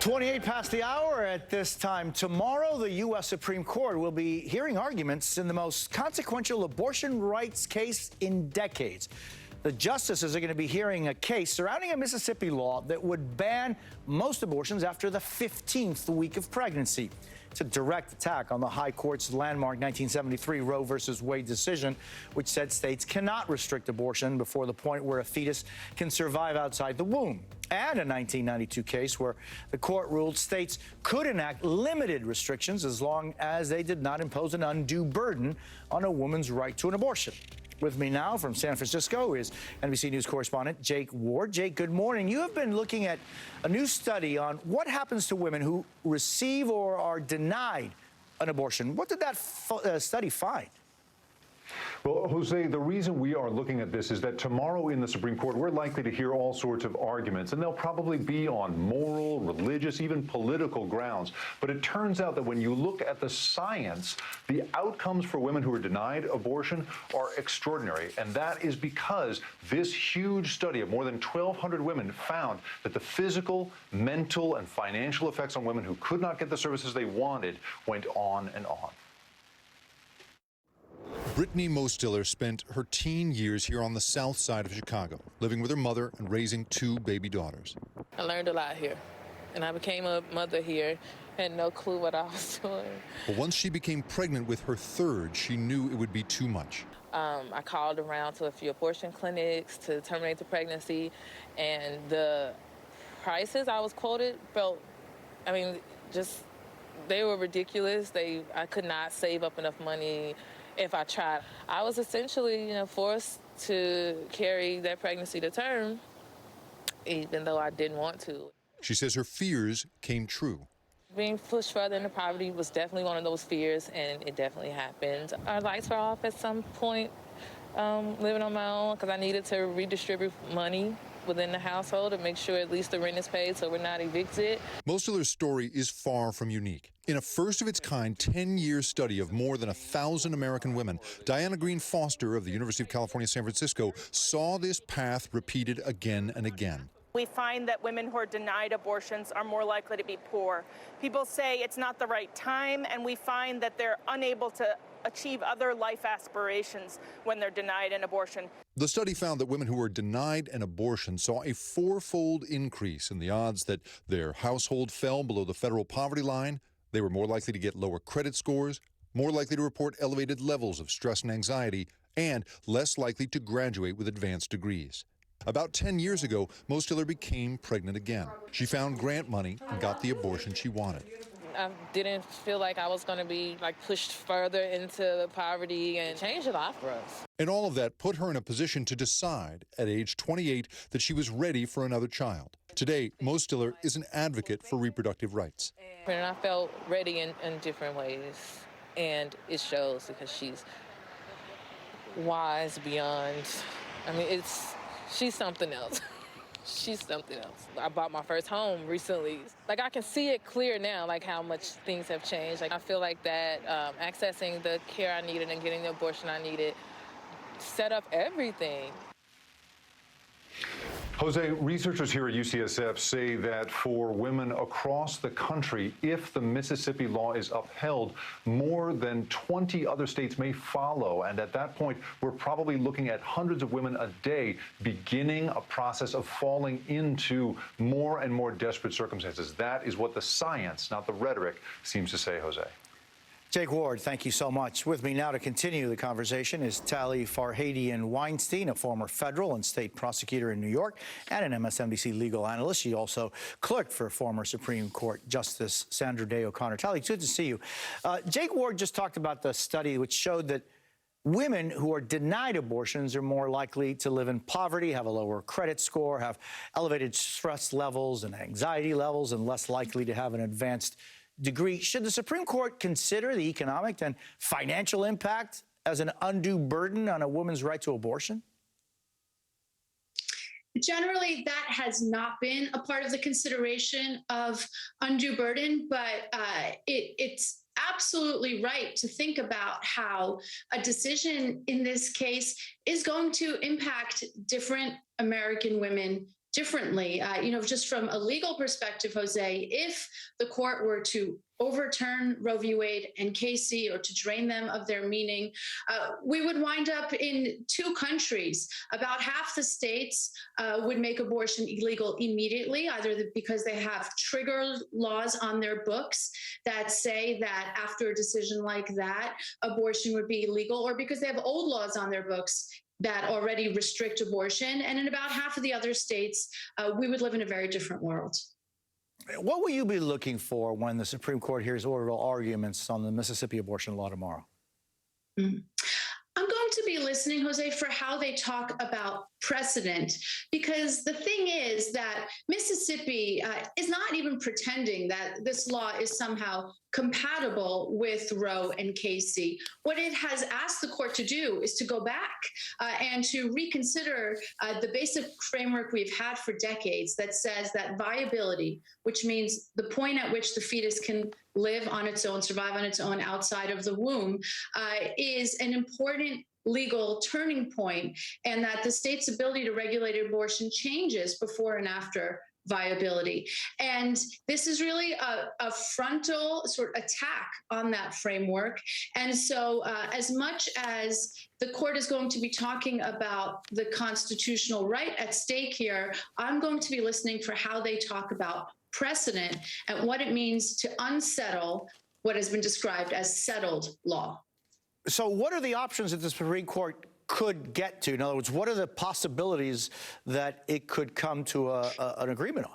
28 past the hour at this time. Tomorrow, the U.S. Supreme Court will be hearing arguments in the most consequential abortion rights case in decades. The justices are going to be hearing a case surrounding a Mississippi law that would ban most abortions after the 15th week of pregnancy. It's a direct attack on the High Court's landmark 1973 Roe v. Wade decision, which said states cannot restrict abortion before the point where a fetus can survive outside the womb. And a 1992 case where the court ruled states could enact limited restrictions as long as they did not impose an undue burden on a woman's right to an abortion. With me now from San Francisco is NBC News correspondent Jake Ward. Jake, good morning. You have been looking at a new study on what happens to women who receive or are denied an abortion. What did that study find? Well, Jose, the reason we are looking at this is that tomorrow in the Supreme Court, we're likely to hear all sorts of arguments, and they'll probably be on moral, religious, even political grounds. But it turns out that when you look at the science, the outcomes for women who are denied abortion are extraordinary. And that is because this huge study of more than 1,200 women found that the physical, mental, and financial effects on women who could not get the services they wanted went on and on. Brittany Mostiller spent her teen years here on the south side of Chicago, living with her mother and raising two baby daughters. I learned a lot here, and I became a mother here. Had no clue what I was doing. But once she became pregnant with her third, she knew it would be too much. I called around to a few abortion clinics to terminate the pregnancy, and the prices I was quoted they were ridiculous. I could not save up enough money. If I tried, I was essentially, forced to carry that pregnancy to term, even though I didn't want to. She says her fears came true. Being pushed further into poverty was definitely one of those fears, and it definitely happened. Our lights were off at some point, living on my own, because I needed to redistribute money within the household to make sure at least the rent is paid so we're not evicted. Mostiller's story is far from unique. In a first-of-its-kind 10-year study of more than 1,000 American women, Diana Green Foster of the University of California, San Francisco, saw this path repeated again and again. We find that women who are denied abortions are more likely to be poor. People say it's not the right time, and we find that they're unable to achieve other life aspirations when they're denied an abortion. The study found that women who were denied an abortion saw a four-fold increase in the odds that their household fell below the federal poverty line. They were more likely to get lower credit scores, more likely to report elevated levels of stress and anxiety, and less likely to graduate with advanced degrees. About 10 years ago, Mostiller became pregnant again. She found grant money and got the abortion she wanted. I didn't feel like I was going to be pushed further into poverty, and changed a lot for us. And all of that put her in a position to decide at age 28 that she was ready for another child. Today, Mostiller is an advocate for reproductive rights. And I felt ready in different ways, and it shows because she's wise beyond, she's something else. She's something else. I bought my first home recently. I can see it clear now, how much things have changed. I feel like that accessing the care I needed and getting the abortion I needed set up everything. Jose, researchers here at UCSF say that for women across the country, if the Mississippi law is upheld, more than 20 other states may follow. And at that point, we're probably looking at hundreds of women a day beginning a process of falling into more and more desperate circumstances. That is what the science, not the rhetoric, seems to say, Jose. Jake Ward, thank you so much. With me now to continue the conversation is Tali Farhadian-Weinstein, a former federal and state prosecutor in New York and an MSNBC legal analyst. She also clerked for former Supreme Court Justice Sandra Day O'Connor. Tali, it's good to see you. Jake Ward just talked about the study which showed that women who are denied abortions are more likely to live in poverty, have a lower credit score, have elevated stress levels and anxiety levels, and less likely to have an advanced degree. Should the Supreme Court consider the economic and financial impact as an undue burden on a woman's right to abortion? Generally, that has not been a part of the consideration of undue burden, but it's absolutely right to think about how a decision in this case is going to impact different American women differently. Just from a legal perspective, Jose, if the court were to overturn Roe v. Wade and Casey, or to drain them of their meaning, we would wind up in two countries. About half the states would make abortion illegal immediately, either because they have trigger laws on their books that say that after a decision like that, abortion would be illegal, or because they have old laws on their books that already restrict abortion. And in about half of the other states, we would live in a very different world. What will you be looking for when the Supreme Court hears oral arguments on the Mississippi abortion law tomorrow? I'm going to be listening, Jose, for how they talk about precedent, because the thing is that Mississippi is not even pretending that this law is somehow compatible with Roe and Casey. What it has asked the court to do is to go back and to reconsider the basic framework we've had for decades that says that viability, which means the point at which the fetus can live on its own, survive on its own outside of the womb, is an important legal turning point, and that the state's ability to regulate abortion changes before and after viability. And this is really a frontal sort of attack on that framework. And so as much as the court is going to be talking about the constitutional right at stake here, I'm going to be listening for how they talk about precedent and what it means to unsettle what has been described as settled law. So what are the options that the Supreme Court could get to? In other words, what are the possibilities that it could come to an agreement on?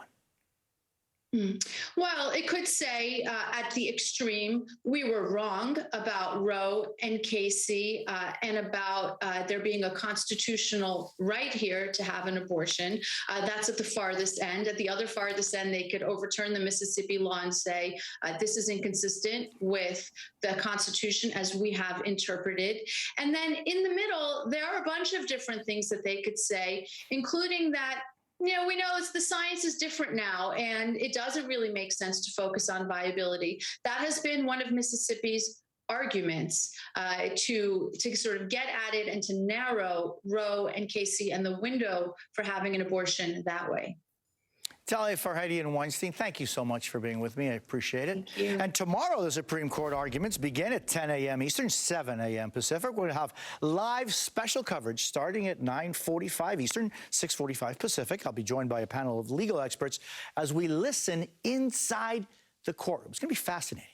Well, it could say at the extreme, we were wrong about Roe and Casey and about there being a constitutional right here to have an abortion. That's at the farthest end. At the other farthest end, they could overturn the Mississippi law and say this is inconsistent with the Constitution as we have interpreted. And then in the middle, there are a bunch of different things that they could say, including that we know the science is different now, and it doesn't really make sense to focus on viability. That has been one of Mississippi's arguments to sort of get at it and to narrow Roe and Casey and the window for having an abortion that way. Talia Farhadian Weinstein, thank you so much for being with me. I appreciate it. Thank you. And tomorrow, the Supreme Court arguments begin at 10 a.m. Eastern, 7 a.m. Pacific. We're going to have live special coverage starting at 9:45 Eastern, 6:45 Pacific. I'll be joined by a panel of legal experts as we listen inside the courtroom. It's going to be fascinating.